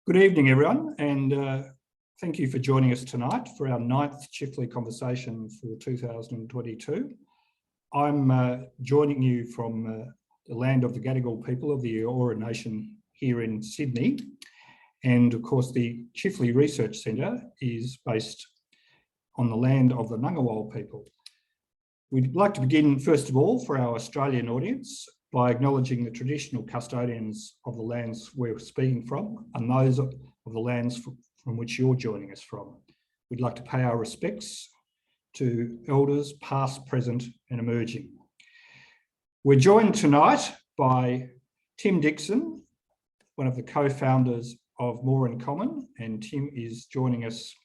Good evening, everyone, and thank you for joining us tonight for our 9th Chifley conversation for 2022. I'm joining you from the land of the Gadigal people of the Eora Nation here in Sydney. And of course, the Chifley Research Centre is based on the land of the Ngunnawal people. We'd like to begin, first of all, for our Australian audience, by acknowledging the traditional custodians of the lands we're speaking from and those of the lands from which you're joining us from. We'd like to pay our respects to elders past, present and emerging. We're joined tonight by Tim Dixon, one of the co-founders of More in Common, and Tim is joining us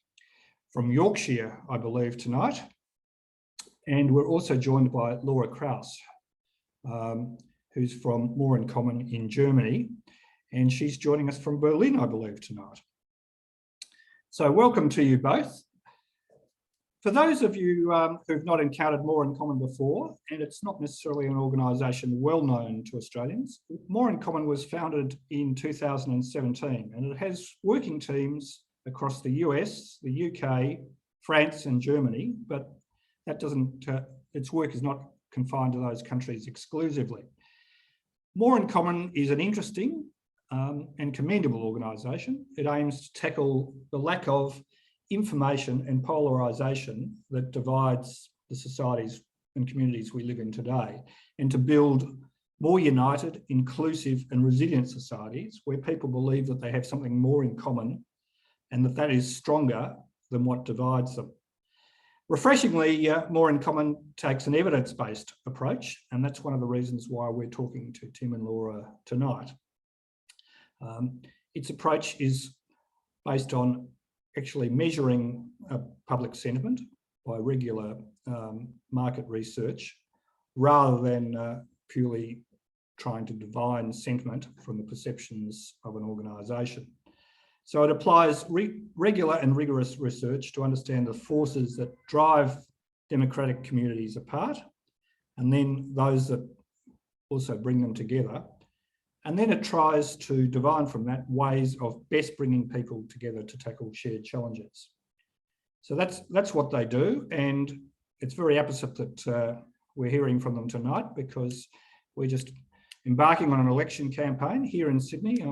from Yorkshire, I believe, tonight. And we're also joined by Laura Krause, who's from More in Common in Germany, and she's joining us from Berlin, I believe, tonight. So welcome to you both. For those of you who've not encountered More in Common before, and it's not necessarily an organisation well known to Australians, More in Common was founded in 2017, and it has working teams across the US, the UK, France and Germany, but that doesn't, its work is not confined to those countries exclusively. More in Common is an interesting and commendable organisation. It aims to tackle the lack of information and polarisation that divides the societies and communities we live in today, and to build more united, inclusive and resilient societies where people believe that they have something more in common and that is stronger than what divides them. Refreshingly, More in Common takes an evidence-based approach, and that's one of the reasons why we're talking to Tim and Laura tonight. Its approach is based on actually measuring public sentiment by regular market research, rather than purely trying to divine sentiment from the perceptions of an organisation. So it applies regular and rigorous research to understand the forces that drive democratic communities apart, and then those that also bring them together. And then it tries to divine from that ways of best bringing people together to tackle shared challenges. So that's what they do, and it's very opposite that we're hearing from them tonight, because we're just embarking on an election campaign here in Sydney.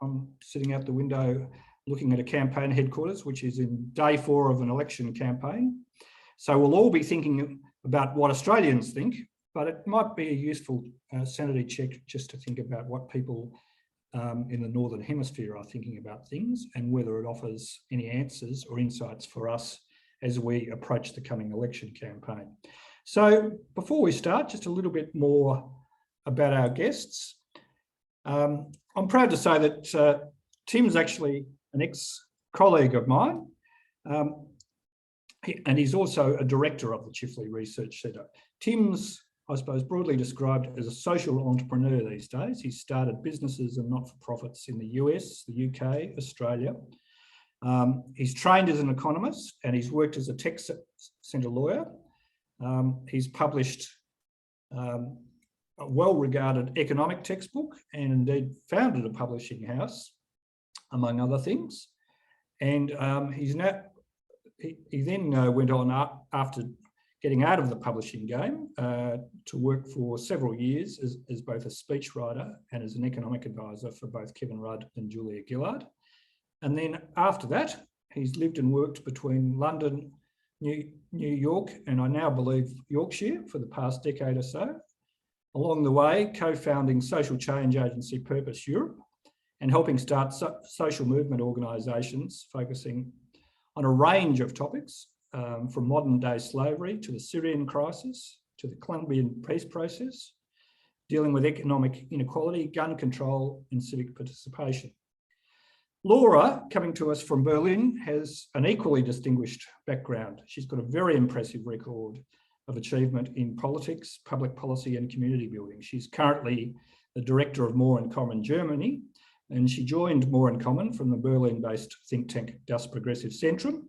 I'm sitting out the window looking at a campaign headquarters, which is in day 4 of an election campaign. So we'll all be thinking about what Australians think, but it might be a useful sanity check just to think about what people in the Northern Hemisphere are thinking about things, and whether it offers any answers or insights for us as we approach the coming election campaign. So before we start, just a little bit more about our guests. I'm proud to say that Tim's actually an ex-colleague of mine, and he's also a director of the Chifley Research Centre. Tim's, I suppose, broadly described as a social entrepreneur these days. He's started businesses and not-for-profits in the US, the UK, Australia. He's trained as an economist, and he's worked as a tech centre lawyer. He's published a well-regarded economic textbook, and indeed founded a publishing house, among other things. And he then went on after getting out of the publishing game to work for several years as both a speechwriter and as an economic advisor for both Kevin Rudd and Julia Gillard. And then after that, he's lived and worked between London, New York, and I now believe Yorkshire for the past decade or so. Along the way, co-founding social change agency Purpose Europe, and helping start social movement organisations focusing on a range of topics, from modern day slavery to the Syrian crisis, to the Colombian peace process, dealing with economic inequality, gun control and civic participation. Laura, coming to us from Berlin, has an equally distinguished background. She's got a very impressive record of achievement in politics, public policy and community building. She's currently the director of More in Common Germany, and she joined More in Common from the Berlin-based think tank Das Progressive Zentrum,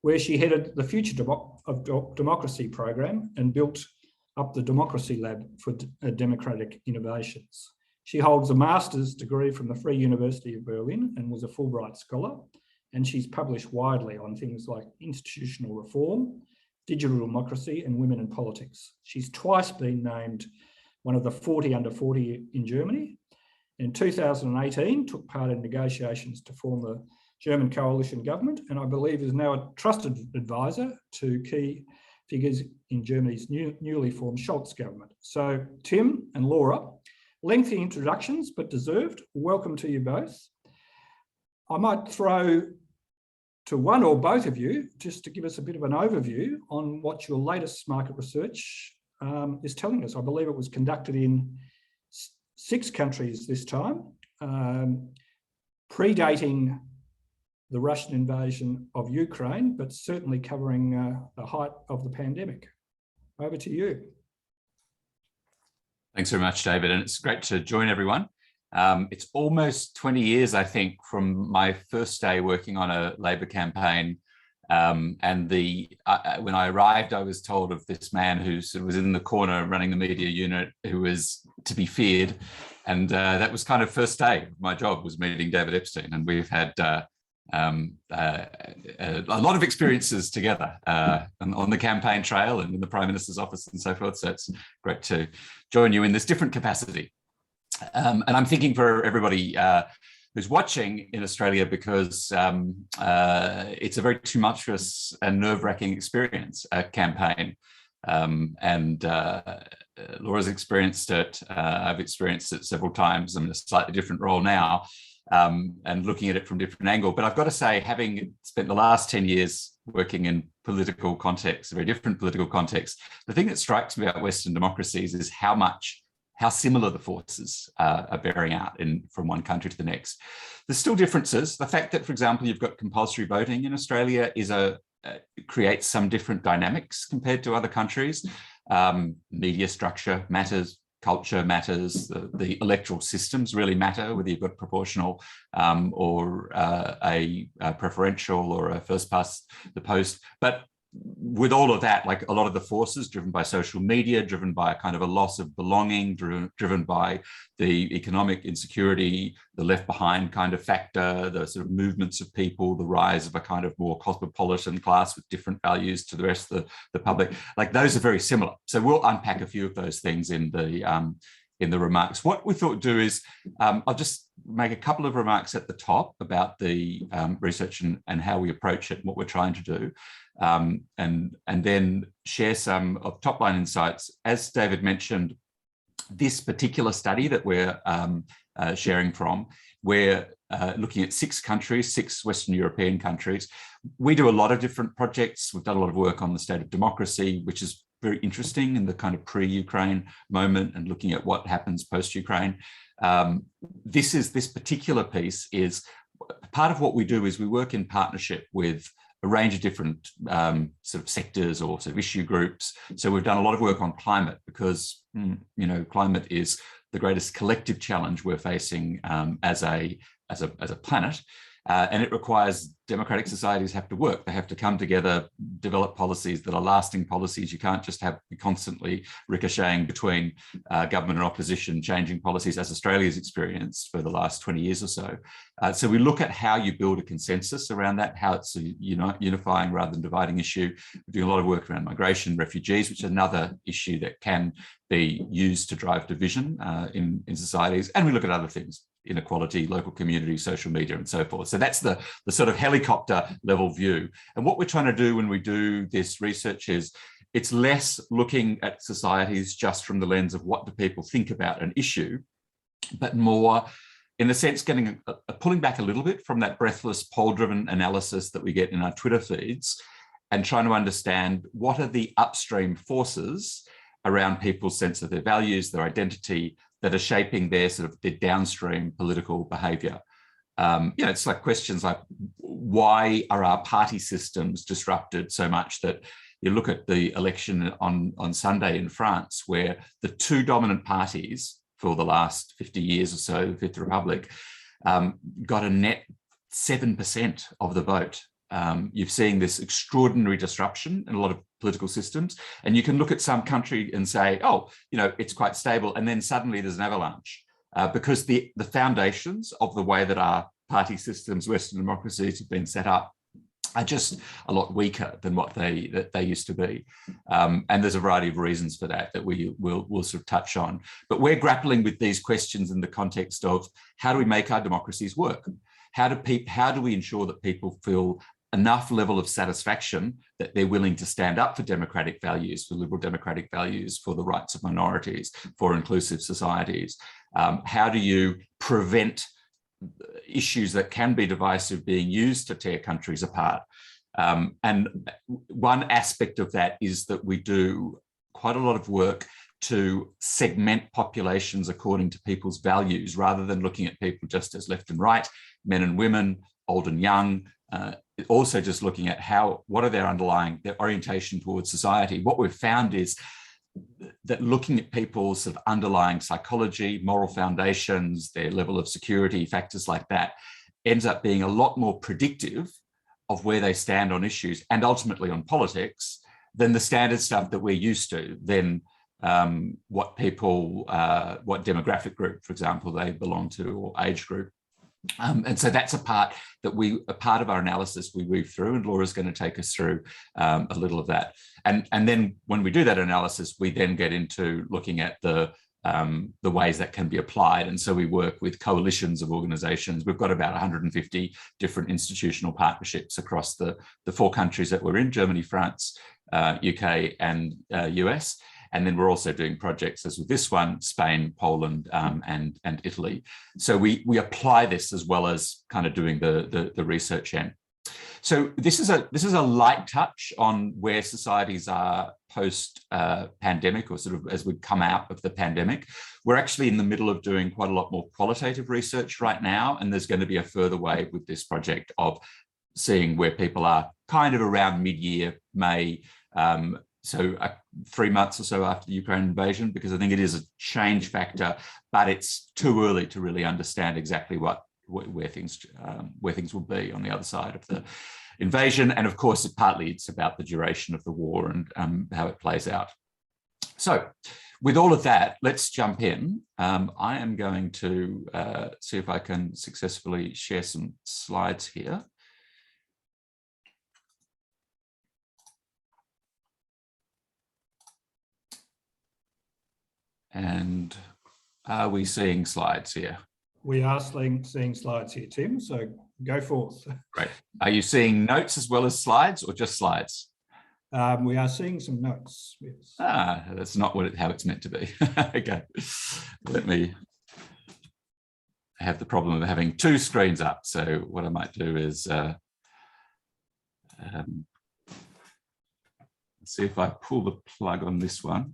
where she headed the Future of Democracy program and built up the Democracy Lab for Democratic Innovations. She holds a master's degree from the Free University of Berlin and was a Fulbright scholar. And she's published widely on things like institutional reform, digital democracy, and women in politics. She's twice been named one of the 40 under 40 in Germany. In 2018, took part in negotiations to form the German coalition government, and I believe is now a trusted advisor to key figures in Germany's newly formed Scholz government. So Tim and Laura, lengthy introductions, but deserved. Welcome to you both. I might throw to one or both of you just to give us a bit of an overview on what your latest market research is telling us. I believe it was conducted in 6 countries this time, predating the Russian invasion of Ukraine, but certainly covering the height of the pandemic. Over to you. Thanks very much, David, and it's great to join everyone. It's almost 20 years, I think, from my first day working on a Labor campaign. And when I arrived, I was told of this man who sort of was in the corner running the media unit who was to be feared. And that was kind of first day of my job, was meeting David Epstein. And we've had a lot of experiences together on the campaign trail and in the Prime Minister's office and so forth. So it's great to join you in this different capacity. And I'm thinking for everybody who's watching in Australia, because it's a very tumultuous and nerve-wracking experience, a campaign. Laura's experienced it. I've experienced it several times. I'm in a slightly different role now, and looking at it from a different angle. But I've got to say, having spent the last 10 years working in political contexts, a very different political context, the thing that strikes me about Western democracies is how similar the forces are bearing out from one country to the next. There's still differences. The fact that, for example, you've got compulsory voting in Australia creates some different dynamics compared to other countries. Media structure matters, culture matters, the electoral systems really matter, whether you've got proportional or a preferential or a first past the post. But with all of that, like a lot of the forces driven by social media, driven by a kind of a loss of belonging, driven by the economic insecurity, the left behind kind of factor, the sort of movements of people, the rise of a kind of more cosmopolitan class with different values to the rest of the public, like those are very similar. So we'll unpack a few of those things in the remarks. What we thought do is, I'll just make a couple of remarks at the top about the research and how we approach it and what we're trying to do. And then share some of top-line insights. As David mentioned, this particular study that we're sharing from, we're looking at 6 countries, 6 Western European countries. We do a lot of different projects. We've done a lot of work on the state of democracy, which is very interesting in the kind of pre-Ukraine moment and looking at what happens post-Ukraine. This particular piece is part of what we do is we work in partnership with a range of different sort of sectors or sort of issue groups. So we've done a lot of work on climate because, climate is the greatest collective challenge we're facing as a planet. And it requires democratic societies have to work. They have to come together, develop policies that are lasting policies. You can't just have constantly ricocheting between government and opposition, changing policies as Australia's experienced for the last 20 years or so. So we look at how you build a consensus around that, how it's a unifying rather than dividing issue. We're doing a lot of work around migration, refugees, which is another issue that can be used to drive division in societies. And we look at other things, inequality, local community, social media, and so forth. So that's the sort of helicopter level view. And what we're trying to do when we do this research is it's less looking at societies just from the lens of what do people think about an issue, but more in a sense getting pulling back a little bit from that breathless poll-driven analysis that we get in our Twitter feeds and trying to understand what are the upstream forces around people's sense of their values, their identity, that are shaping their sort of their downstream political behaviour. It's like questions like, why are our party systems disrupted so much that you look at the election on Sunday in France, where the 2 dominant parties for the last 50 years or so, the Fifth Republic, got a net 7% of the vote. You've seen this extraordinary disruption in a lot of political systems, and you can look at some country and say, oh, it's quite stable, and then suddenly there's an avalanche. because the foundations of the way that our party systems, Western democracies, have been set up are just a lot weaker than what they used to be. And there's a variety of reasons for that we'll sort of touch on. But we're grappling with these questions in the context of how do we make our democracies work? How do we ensure that people feel enough level of satisfaction that they're willing to stand up for democratic values, for liberal democratic values, for the rights of minorities, for inclusive societies? How do you prevent issues that can be divisive being used to tear countries apart? And one aspect of that is that we do quite a lot of work to segment populations according to people's values, rather than looking at people just as left and right, men and women, old and young. Also just looking at what are their orientation towards society. What we've found is that looking at people's sort of underlying psychology, moral foundations, their level of security, factors like that, ends up being a lot more predictive of where they stand on issues and ultimately on politics than the standard stuff that we're used to, than what demographic group, for example, they belong to, or age group. And so that's a part of our analysis we weave through, and Laura's going to take us through a little of that. And then when we do that analysis, we then get into looking at the ways that can be applied. And so we work with coalitions of organizations. We've got about 150 different institutional partnerships across the 4 countries that we're in: Germany, France, UK, and US. And then we're also doing projects, as with this one, Spain, Poland, and Italy. So we apply this as well as kind of doing the research end. So this is a light touch on where societies are post pandemic, or sort of as we come out of the pandemic. We're actually in the middle of doing quite a lot more qualitative research right now, and there's going to be a further wave with this project of seeing where people are kind of around mid-year, May. So 3 months or so after the Ukraine invasion, because I think it is a change factor, but it's too early to really understand exactly where things will be on the other side of the invasion. And of course, partly it's about the duration of the war and how it plays out. So with all of that, let's jump in. I am going to see if I can successfully share some slides here. And are we seeing slides here? We are seeing slides here, Tim, so go forth. Great. Are you seeing notes as well as slides, or just slides? We are seeing some notes, yes. That's not how it's meant to be. Okay, I have the problem of having 2 screens up. So what I might do is see if I pull the plug on this one.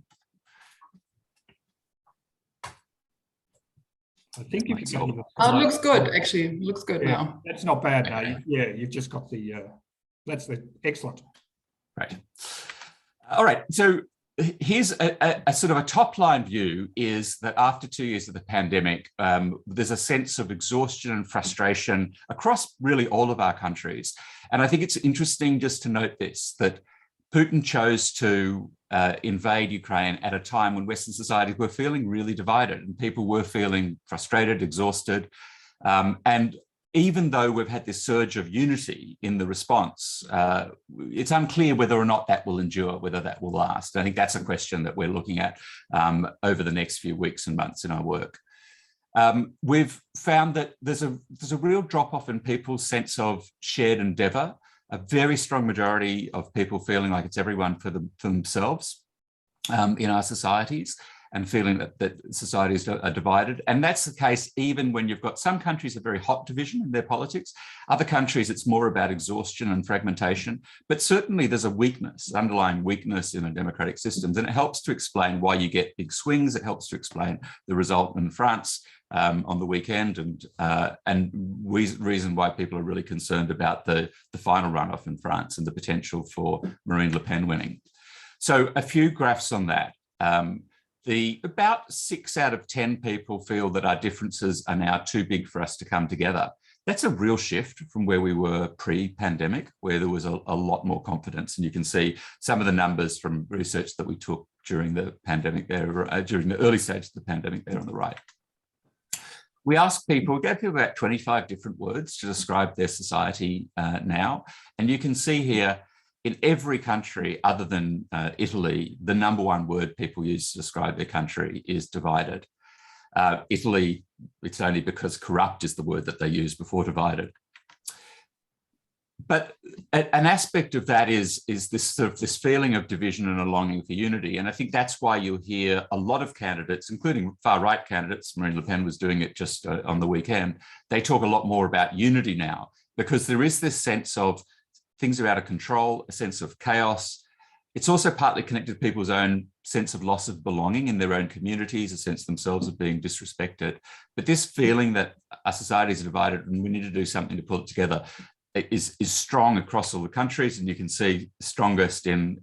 I think if you go to the it looks good, actually. It looks good now. That's not bad. Okay. No, you've just got that's excellent. Right. All right. So here's a sort of a top line view, is that after 2 years of the pandemic, there's a sense of exhaustion and frustration across really all of our countries. And I think it's interesting just to note this, that Putin chose to invade Ukraine at a time when Western societies were feeling really divided, and people were feeling frustrated, exhausted. And even though we've had this surge of unity in the response, it's unclear whether or not that will endure, whether that will last. I think that's a question that we're looking at over the next few weeks and months in our work. We've found that there's a real drop-off in people's sense of shared endeavour. A very strong majority of people feeling like it's everyone for themselves in our societies, and feeling that societies are divided. And that's the case even when you've got some countries a very hot division in their politics. Other countries, it's more about exhaustion and fragmentation. But certainly there's a weakness, underlying weakness in our democratic systems. And it helps to explain why you get big swings. It helps to explain the result in France on the weekend, and reason why people are really concerned about the final runoff in France and the potential for Marine Le Pen winning. So a few graphs on that. About 6 out of 10 people feel that our differences are now too big for us to come together. That's a real shift from where we were pre-pandemic, where there was a lot more confidence. And you can see some of the numbers from research that we took during the pandemic there, during the early stages of the pandemic there on the right. We asked people, we gave people about 25 different words to describe their society now. And you can see here, in every country other than Italy, the number one word people use to describe their country is divided. Italy, it's only because corrupt is the word that they use before divided. But an aspect of that is this sort of this feeling of division and a longing for unity. And I think that's why you'll hear a lot of candidates, including far-right candidates, Marine Le Pen was doing it just on the weekend, they talk a lot more about unity now, because there is this sense of things are out of control, a sense of chaos. It's also partly connected to people's own sense of loss of belonging in their own communities, a sense of themselves of being disrespected. But this feeling that our societies are divided and we need to do something to pull it together is strong across all the countries, and you can see strongest in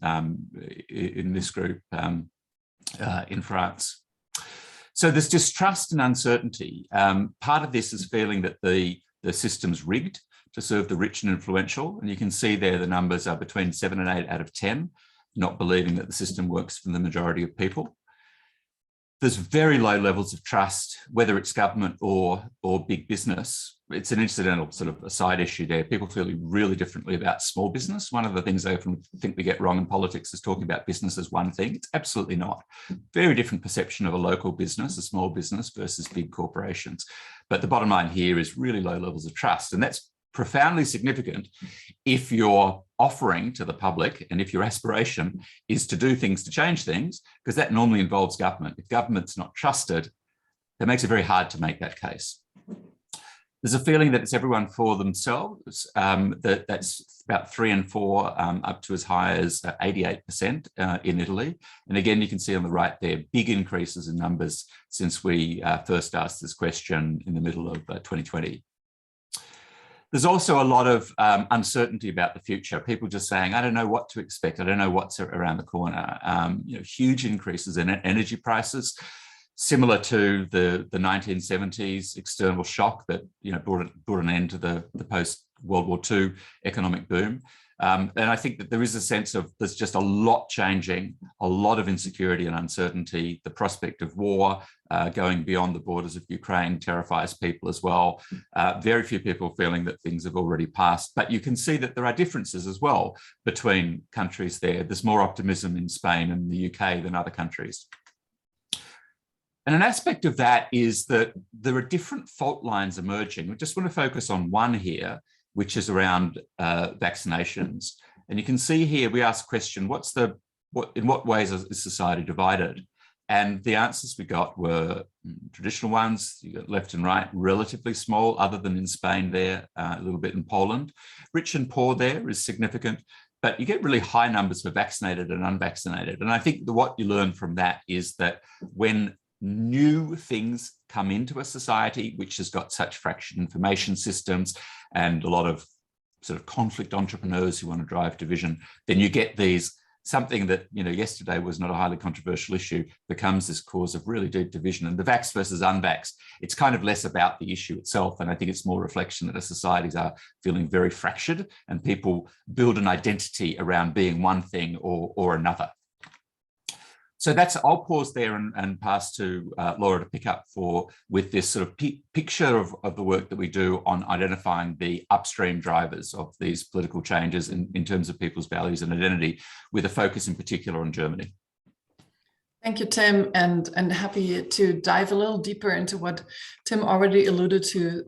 this group in France. So there's distrust and uncertainty. Part of this is feeling that the system's rigged to serve the rich and influential, and you can see there the numbers are between 7 and 8 out of 10, not believing that the system works for the majority of people. There's very low levels of trust, whether it's government or big business. It's an incidental sort of a side issue there. People feel really differently about small business. One of the things I often think we get wrong in politics is talking about business as one thing. It's absolutely not. Very different perception of a local business, a small business versus big corporations. But the bottom line here is really low levels of trust. And that's profoundly significant if you're offering to the public and if your aspiration is to do things to change things, because that normally involves government. If government's not trusted, that makes it very hard to make that case. There's a feeling that it's everyone for themselves, that's about 3 and 4, up to as high as 88% in Italy. And again, you can see on the right there, big increases in numbers since we first asked this question in the middle of 2020. There's also a lot of uncertainty about the future. People just saying, I don't know what to expect. I don't know what's around the corner. Huge increases in energy prices, similar to the 1970s external shock that brought an end to the post-World War II economic boom. And I think that there is a sense of there's just a lot changing, a lot of insecurity and uncertainty. The prospect of war going beyond the borders of Ukraine terrifies people as well. Very few people feeling that things have already passed, but you can see that there are differences as well between countries there. There's more optimism in Spain and the UK than other countries. And an aspect of that is that there are different fault lines emerging. We just want to focus on one here, which is around vaccinations. And you can see here, we asked the question, in what ways is society divided? And the answers we got were traditional ones, you got left and right, relatively small, other than in Spain there, a little bit in Poland. Rich and poor there is significant, but you get really high numbers for vaccinated and unvaccinated. And I think what you learn from that is that when new things come into a society which has got such fractured information systems and a lot of sort of conflict entrepreneurs who want to drive division, then you get these, something that yesterday was not a highly controversial issue becomes this cause of really deep division. And the vax versus unvax, it's kind of less about the issue itself, and I think it's more reflection that our societies are feeling very fractured and people build an identity around being one thing or another. So I'll pause there and pass to Laura to pick up with this sort of picture of the work that we do on identifying the upstream drivers of these political changes in terms of people's values and identity, with a focus in particular on Germany. Thank you, Tim, and happy to dive a little deeper into what Tim already alluded to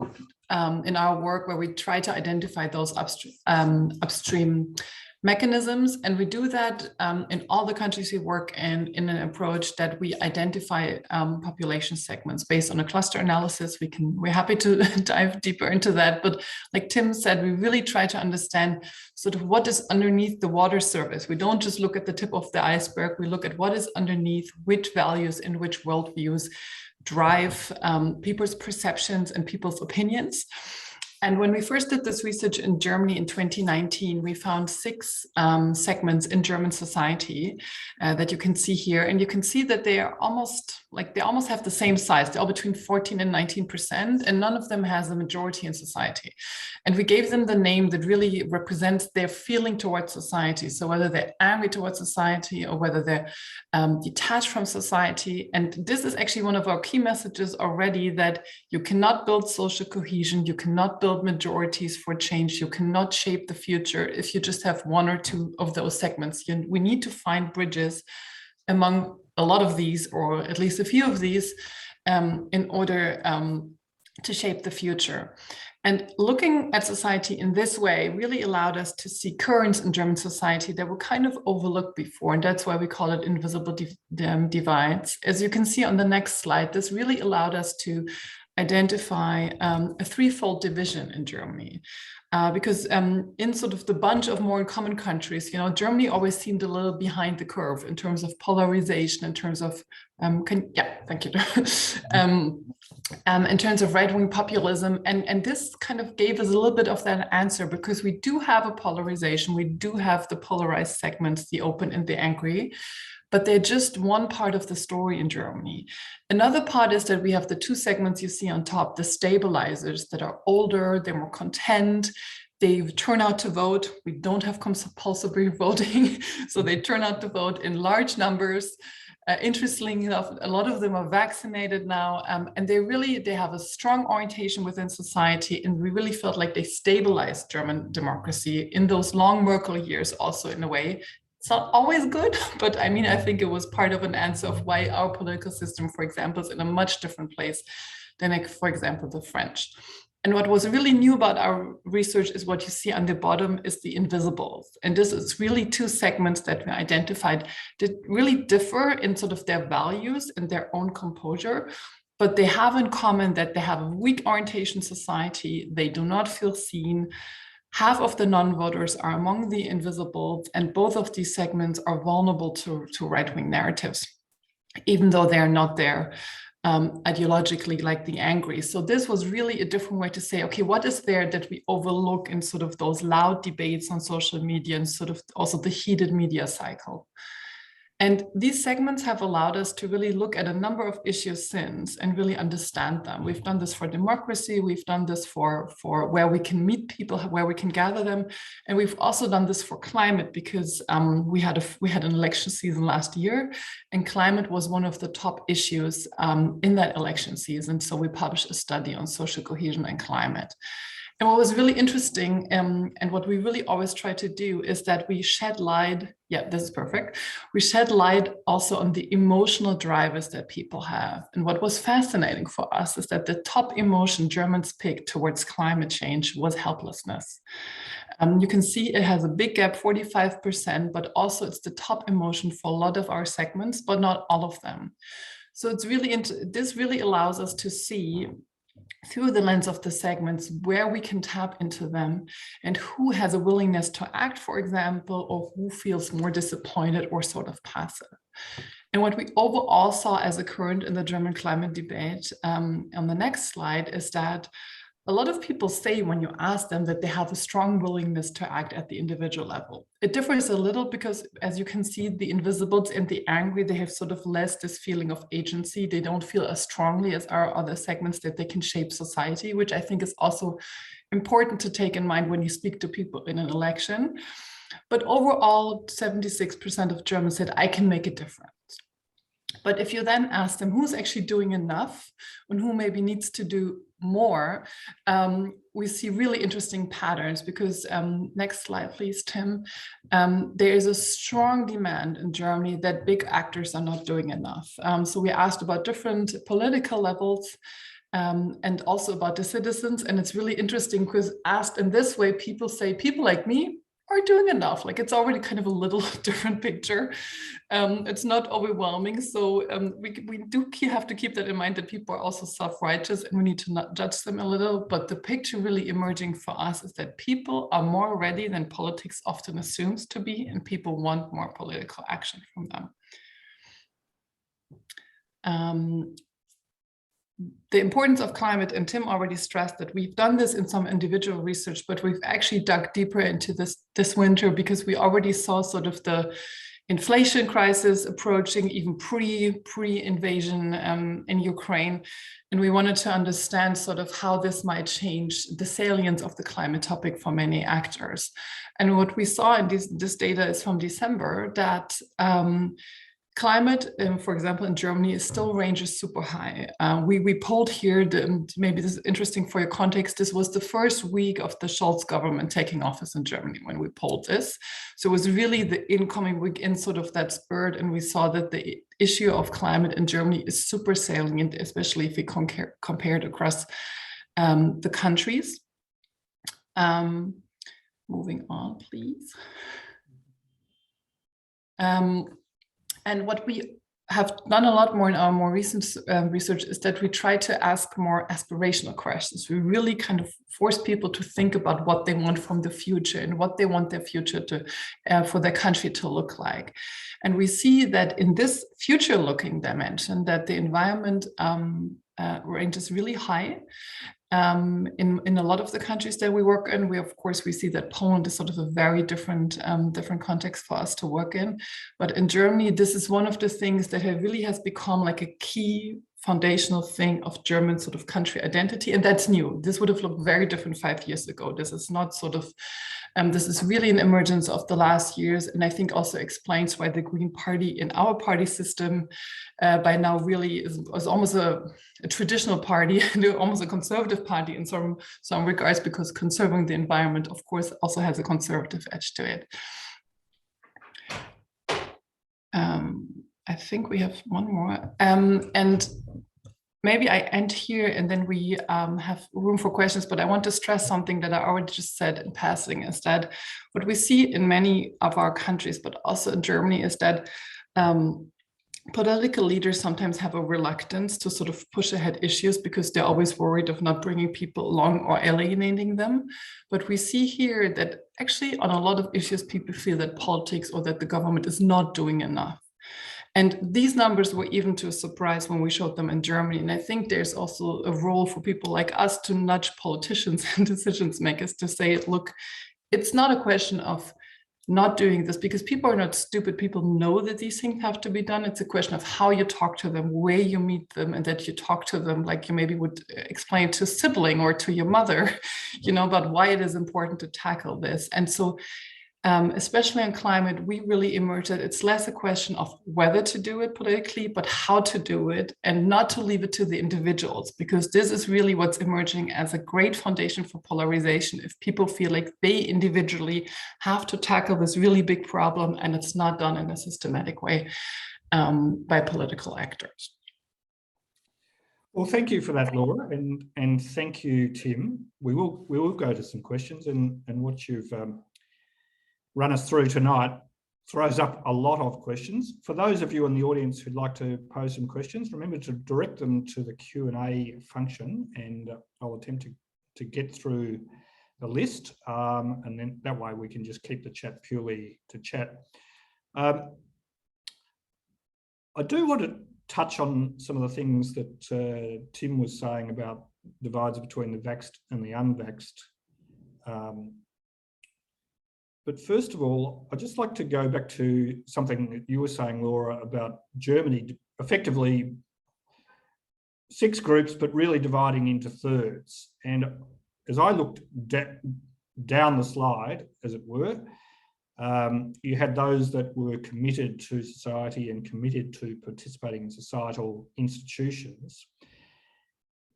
in our work, where we try to identify those upstream mechanisms. And we do that in all the countries we work in an approach that we identify population segments based on a cluster analysis. We're happy to dive deeper into that. But like Tim said, we really try to understand sort of what is underneath the water surface. We don't just look at the tip of the iceberg. We look at what is underneath, which values in which worldviews drive people's perceptions and people's opinions. And when we first did this research in Germany in 2019, we found 6 segments in German society that you can see here. And you can see that they are almost have the same size. They're all between 14 and 19%, and none of them has a majority in society. And we gave them the name that really represents their feeling towards society. So whether they're angry towards society or whether they're detached from society. And this is actually one of our key messages already, that you cannot build social cohesion, you cannot build majorities for change, you cannot shape the future if you just have 1 or 2 of those segments. We need to find bridges among a lot of these, or at least a few of these, in order to shape the future. And looking at society in this way really allowed us to see currents in German society that were kind of overlooked before. And that's why we call it invisible divides. As you can see on the next slide, this really allowed us to identify a threefold division in Germany. Because in sort of the bunch of more common countries, Germany always seemed a little behind the curve in terms of polarization, in terms of, thank you. In terms of right-wing populism. And this kind of gave us a little bit of that answer, because we do have a polarization, we do have the polarized segments, the open and the angry, but they're just one part of the story in Germany. Another part is that we have the 2 segments you see on top, the stabilizers that are older, they're more content, they turn out to vote. We don't have compulsory voting, so they turn out to vote in large numbers. Interestingly enough, a lot of them are vaccinated now, and they have a strong orientation within society, and we really felt like they stabilized German democracy in those long Merkel years also, in a way. It's not always good, but I mean, I think it was part of an answer of why our political system, for example, is in a much different place than, for example, the French. And what was really new about our research is what you see on the bottom is the invisibles. And this is really 2 segments that we identified that really differ in sort of their values and their own composure, but they have in common that they have a weak orientation society, they do not feel seen. Half of the non-voters are among the invisibles, and both of these segments are vulnerable to right-wing narratives, even though they're not there ideologically like the angry. So this was really a different way to say, okay, what is there that we overlook in sort of those loud debates on social media and sort of also the heated media cycle? And these segments have allowed us to really look at a number of issues since and really understand them. We've done this for democracy, we've done this for where we can meet people, where we can gather them. And we've also done this for climate, because we had an election season last year, and climate was one of the top issues in that election season. So we published a study on social cohesion and climate. And what was really interesting, and what we really always try to do, is that we shed light, this is perfect. We shed light also on the emotional drivers that people have. And what was fascinating for us is that the top emotion Germans picked towards climate change was helplessness. You can see it has a big gap, 45%, but also it's the top emotion for a lot of our segments, but not all of them. So it's really, this really allows us to see through the lens of the segments where we can tap into them and who has a willingness to act, for example, or who feels more disappointed or sort of passive. And what we overall saw as a current in the German climate debate on the next slide is that a lot of people say when you ask them that they have a strong willingness to act at the individual level. It differs a little because, as you can see, the invisibles and the angry, they have sort of less this feeling of agency. They don't feel as strongly as our other segments that they can shape society, which I think is also important to take in mind when you speak to people in an election. But overall, 76% of Germans said, I can make a difference. But if you then ask them who's actually doing enough and who maybe needs to do more, we see really interesting patterns because, next slide, please, Tim. There is a strong demand in Germany that big actors are not doing enough. So we asked about different political levels and also about the citizens. And it's really interesting because asked in this way, people say, people like me are doing enough. Like it's already kind of a little different picture. It's not overwhelming. So we do have to keep that in mind that people are also self-righteous and we need to not judge them a little. But the picture really emerging for us is that people are more ready than politics often assumes to be, and people want more political action from them. the importance of climate, and Tim already stressed that we've done this in some individual research, but we've actually dug deeper into this winter because we already saw sort of the inflation crisis approaching even pre-invasion in Ukraine. And we wanted to understand sort of how this might change the salience of the climate topic for many actors. And what we saw in this data is from December that climate, for example, in Germany, is still ranges super high. We polled here, maybe this is interesting for your context, this was the first week of the Scholz government taking office in Germany when we polled this. So it was really the incoming week in sort of that spurt, and we saw that the issue of climate in Germany is super salient, especially if we compare it across the countries. Moving on, please. And what we have done a lot more in our more recent research is that we try to ask more aspirational questions. We really kind of force people to think about what they want from the future and what they want their future to, for their country to look like. And we see that in this future-looking dimension, that the environment range is really high. In a lot of the countries that we work in, we see that Poland is sort of a very different context for us to work in. But in Germany, this is one of the things that really has become like a key foundational thing of German sort of country identity. And that's new. This would have looked very different 5 years ago. This is not sort of, this is really an emergence of the last years. And I think also explains why the Green Party in our party system by now really is almost a traditional party, almost a conservative party in some regards, because conserving the environment, of course, also has a conservative edge to it. I think we have one more. And maybe I end here and then we have room for questions, but I want to stress something that I already just said in passing, is that what we see in many of our countries, but also in Germany, is that political leaders sometimes have a reluctance to sort of push ahead issues because they're always worried of not bringing people along or alienating them. But we see here that actually on a lot of issues, people feel that politics or that the government is not doing enough. And these numbers were even to a surprise when we showed them in Germany. And I think there's also a role for people like us to nudge politicians and decisions makers to say, look, it's not a question of not doing this because people are not stupid. People know that these things have to be done. It's a question of how you talk to them, where you meet them, and that you talk to them like you maybe would explain to a sibling or to your mother, about why it is important to tackle this. And so especially on climate, we really emerged that it's less a question of whether to do it politically, but how to do it, and not to leave it to the individuals, because this is really what's emerging as a great foundation for polarization. If people feel like they individually have to tackle this really big problem and it's not done in a systematic way by political actors. Well, thank you for that, Laura, and thank you, Tim. We will go to some questions, and what you've run us through tonight throws up a lot of questions. For those of you in the audience who'd like to pose some questions, remember to direct them to the Q&A function, and I'll attempt to get through the list, and then that way we can just keep the chat purely to chat. I do want to touch on some of the things that Tim was saying about divides between the vaxxed and the unvaxxed. But first of all, I'd just like to go back to something that you were saying, Laura, about Germany, effectively 6 groups, but really dividing into thirds. And as I looked down the slide, as it were, you had those that were committed to society and committed to participating in societal institutions.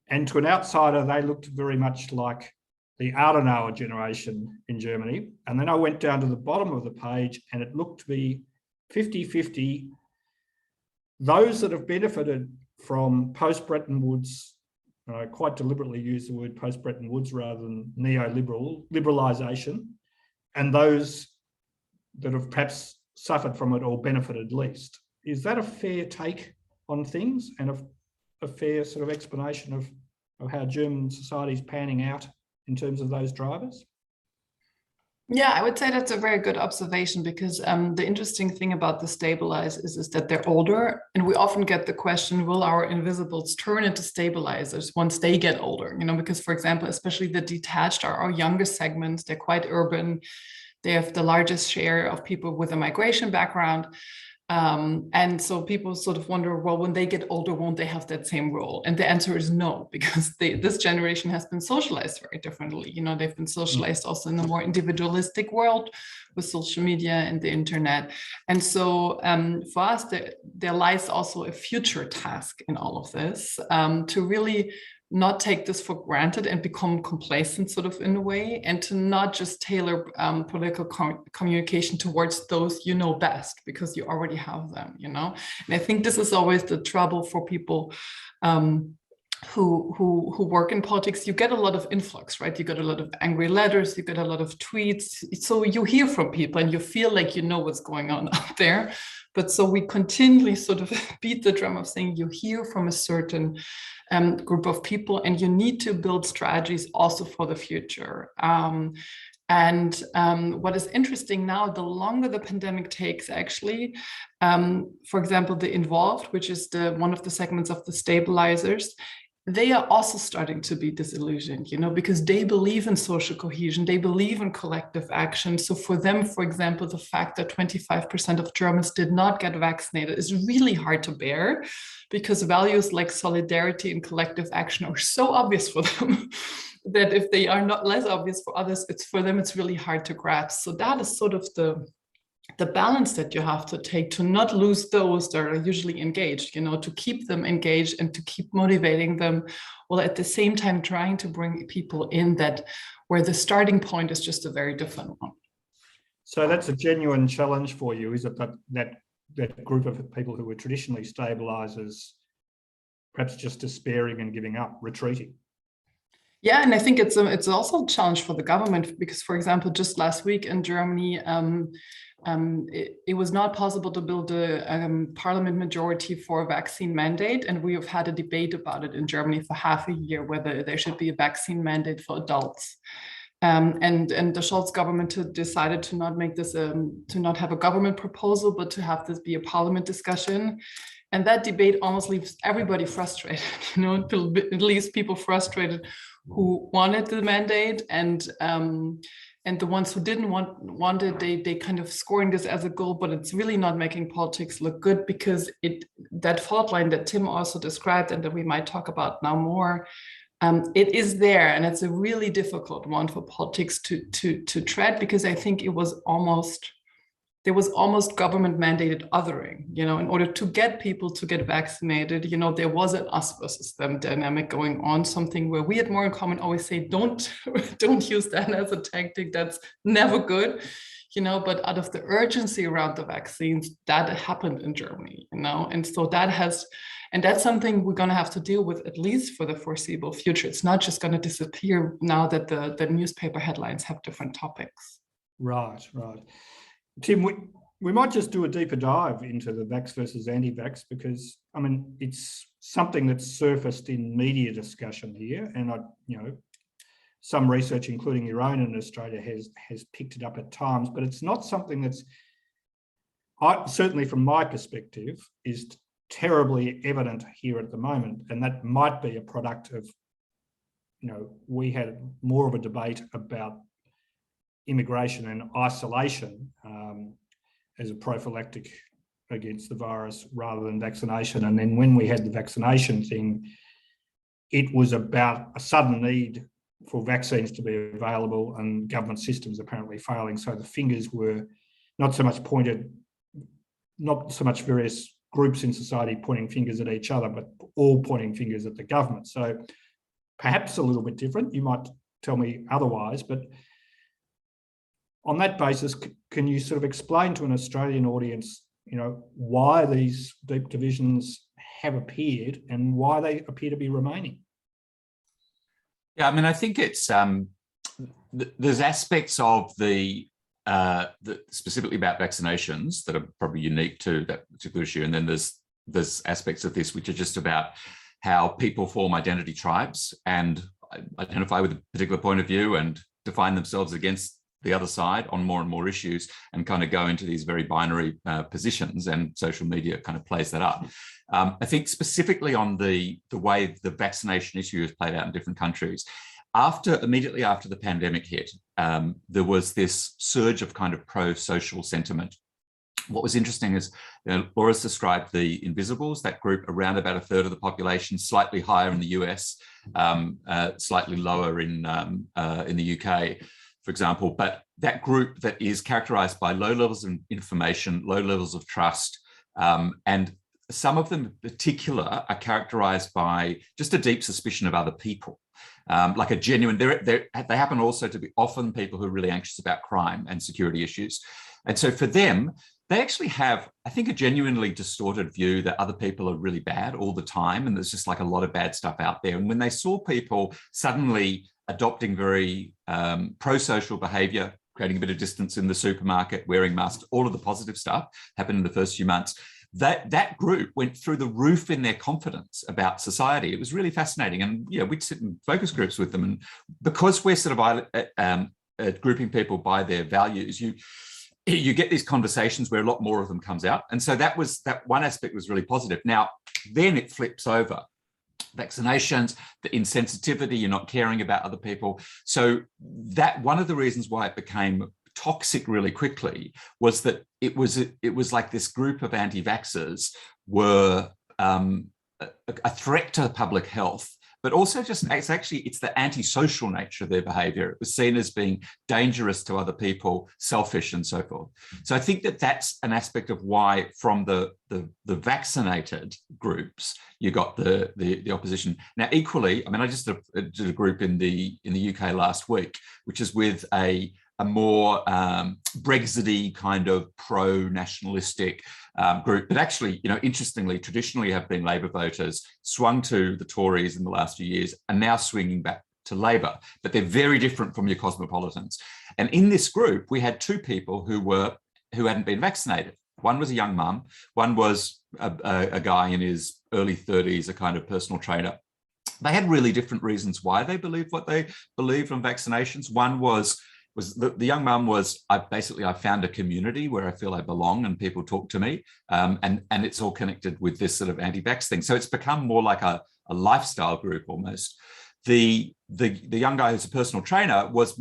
And to an outsider, they looked very much like the Adenauer generation in Germany. And then I went down to the bottom of the page and it looked to be 50-50. Those that have benefited from post-Bretton Woods, I quite deliberately use the word post-Bretton Woods rather than liberalisation, and those that have perhaps suffered from it or benefited least. Is that a fair take on things and a fair sort of explanation of how German society is panning out in terms of those drivers? Yeah, I would say that's a very good observation because the interesting thing about the stabilizers is that they're older, and we often get the question, will our invisibles turn into stabilizers once they get older? You know, because for example, especially the detached are our younger segments, they're quite urban, they have the largest share of people with a migration background. And so people sort of wonder, well, when they get older, won't they have that same role? And the answer is no, because this generation has been socialized very differently. You know, they've been socialized also in a more individualistic world with social media and the internet. And so for us, there lies also a future task in all of this, to really not take this for granted and become complacent sort of in a way, and to not just tailor political communication towards those you know best because you already have them, you know. And I think this is always the trouble for people who work in politics. You get a lot of influx, right? You get a lot of angry letters, you get a lot of tweets, so you hear from people and you feel like you know what's going on out there. But so we continually sort of beat the drum of saying you hear from a certain group of people, and you need to build strategies also for the future. What is interesting now, the longer the pandemic takes, actually, for example, the involved, which is one of the segments of the stabilizers, they are also starting to be disillusioned, you know, because they believe in social cohesion, they believe in collective action. So for them, for example, the fact that 25% of Germans did not get vaccinated is really hard to bear, because values like solidarity and collective action are so obvious for them that if they are not less obvious for others, it's really hard to grasp. So that is sort of the balance that you have to take, to not lose those that are usually engaged, you know, to keep them engaged and to keep motivating them, while at the same time trying to bring people in that where the starting point is just a very different one. So that's a genuine challenge for you, is it, that group of people who were traditionally stabilizers perhaps just despairing and giving up, retreating? Yeah, and I think it's also a challenge for the government, because, for example, just last week in Germany, it was not possible to build a parliament majority for a vaccine mandate, and we have had a debate about it in Germany for half a year, whether there should be a vaccine mandate for adults. And the Scholz government decided to not make this, to not have a government proposal, but to have this be a parliament discussion. And that debate almost leaves everybody frustrated, you know, it leaves people frustrated who wanted the mandate, and the ones who didn't want it, they kind of scoring this as a goal, but it's really not making politics look good, because that fault line that Tim also described and that we might talk about now more, it is there, and it's a really difficult one for politics to tread, because I think there was almost government mandated othering, you know, in order to get people to get vaccinated. You know, there was an us versus them dynamic going on, something where we at More in Common always say, don't use that as a tactic, that's never good, you know, but out of the urgency around the vaccines, that happened in Germany, you know, and so that's something we're going to have to deal with, at least for the foreseeable future. It's not just going to disappear now that the newspaper headlines have different topics. Right. Tim, we might just do a deeper dive into the vax versus anti-vax, because, I mean, it's something that's surfaced in media discussion here, and some research, including your own in Australia, has picked it up at times, but it's not something that's, certainly from my perspective, is terribly evident here at the moment, and that might be a product of, you know, we had more of a debate about immigration and isolation as a prophylactic against the virus rather than vaccination. And then when we had the vaccination thing, it was about a sudden need for vaccines to be available and government systems apparently failing. So the fingers were not so much various groups in society pointing fingers at each other, but all pointing fingers at the government. So perhaps a little bit different. You might tell me otherwise, but on that basis, can you sort of explain to an Australian audience, you know, why these deep divisions have appeared and why they appear to be remaining? Yeah, I mean, I think it's there's aspects of the specifically about vaccinations that are probably unique to that particular issue, and then there's aspects of this which are just about how people form identity tribes and identify with a particular point of view and define themselves against the other side on more and more issues and kind of go into these very binary positions, and social media kind of plays that up. I think specifically on the way the vaccination issue has played out in different countries, immediately after the pandemic hit, there was this surge of kind of pro-social sentiment. What was interesting is, Laura's described the invisibles, that group around about a third of the population, slightly higher in the US, slightly lower in the UK, for example. But that group that is characterized by low levels of information, low levels of trust, and some of them in particular are characterized by just a deep suspicion of other people. Like a genuine, they happen also to be often people who are really anxious about crime and security issues. And so for them, they actually have, I think, a genuinely distorted view that other people are really bad all the time. And there's just like a lot of bad stuff out there. And when they saw people suddenly adopting very pro-social behavior, creating a bit of distance in the supermarket, wearing masks, all of the positive stuff happened in the first few months, that group went through the roof in their confidence about society. It was really fascinating. And yeah, we'd sit in focus groups with them. And because we're sort of grouping people by their values, you get these conversations where a lot more of them comes out. And so that one aspect was really positive. Now, then it flips over. Vaccinations, the insensitivity, you're not caring about other people. So that one of the reasons why it became toxic really quickly was that it was like this group of anti-vaxxers were a threat to public health, but also just it's the antisocial nature of their behavior. It was seen as being dangerous to other people, selfish and so forth. So I think that that's an aspect of why from the vaccinated groups, you got the opposition. Now, equally, I mean, I just did a group in the UK last week, which is with a more Brexity kind of pro-nationalistic group that actually, interestingly, traditionally have been Labour voters, swung to the Tories in the last few years, and now swinging back to Labour. But they're very different from your cosmopolitans. And in this group, we had two people who hadn't been vaccinated. One was a young mum. One was a guy in his early 30s, a kind of personal trainer. They had really different reasons why they believed what they believed on vaccinations. One was the young mum was, I found a community where I feel I belong and people talk to me, and it's all connected with this sort of anti-vax thing. So it's become more like a lifestyle group almost. The young guy who's a personal trainer was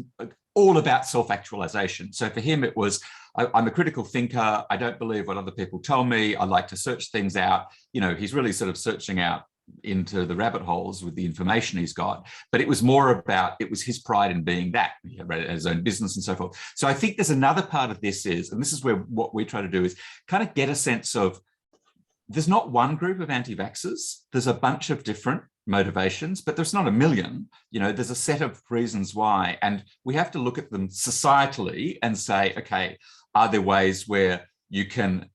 all about self-actualization. So for him, it was, I'm a critical thinker. I don't believe what other people tell me. I like to search things out. He's really sort of searching out into the rabbit holes with the information he's got, but it was more about, it was his pride in being that. He had his own business and so forth. So I think there's another part of this is, and this is where what we try to do is kind of get a sense of, there's not one group of anti-vaxxers, there's a bunch of different motivations, but there's not a million. There's a set of reasons why, and we have to look at them societally and say, okay, are there ways where you can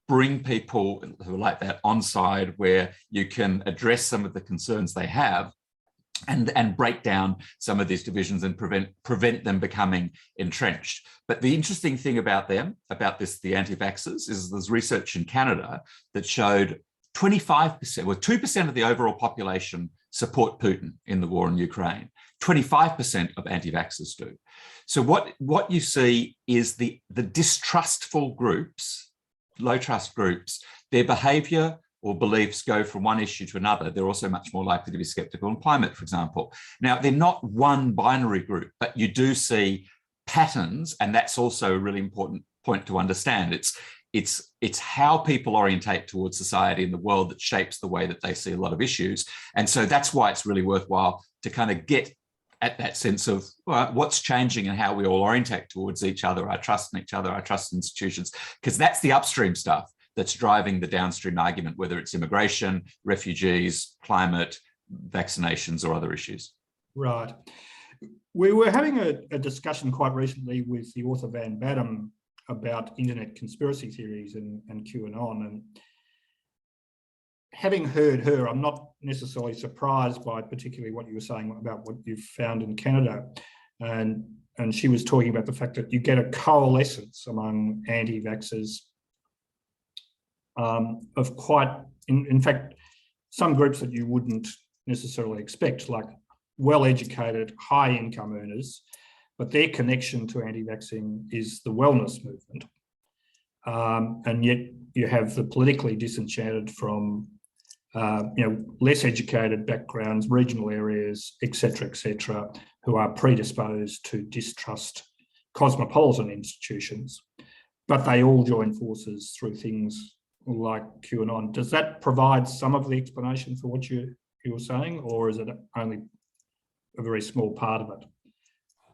bring people who are like that on side, where you can address some of the concerns they have and break down some of these divisions and prevent them becoming entrenched. But the interesting thing about the anti-vaxxers, is there's research in Canada that showed 25%, well, 2% of the overall population support Putin in the war in Ukraine. 25% of anti-vaxxers do. So what you see is the distrustful groups, low trust groups, their behavior or beliefs go from one issue to another. They're also much more likely to be skeptical on climate, for example. Now, they're not one binary group, but you do see patterns, and that's also a really important point to understand. It's how people orientate towards society and the world that shapes the way that they see a lot of issues. And so that's why it's really worthwhile to kind of get at that sense of what's changing and how we all orientate towards each other, our trust in each other, our trust in institutions, because that's the upstream stuff that's driving the downstream argument, whether it's immigration, refugees, climate, vaccinations, or other issues. Right. We were having a discussion quite recently with the author Van Badham about internet conspiracy theories and QAnon, and having heard her, I'm not necessarily surprised by particularly what you were saying about what you've found in Canada. And she was talking about the fact that you get a coalescence among anti-vaxxers of quite, in fact, some groups that you wouldn't necessarily expect, like well-educated, high-income earners, but their connection to anti-vaxxing is the wellness movement. And yet you have the politically disenchanted from less educated backgrounds, regional areas, et cetera, who are predisposed to distrust cosmopolitan institutions, but they all join forces through things like QAnon. Does that provide some of the explanation for what you were saying, or is it only a very small part of it?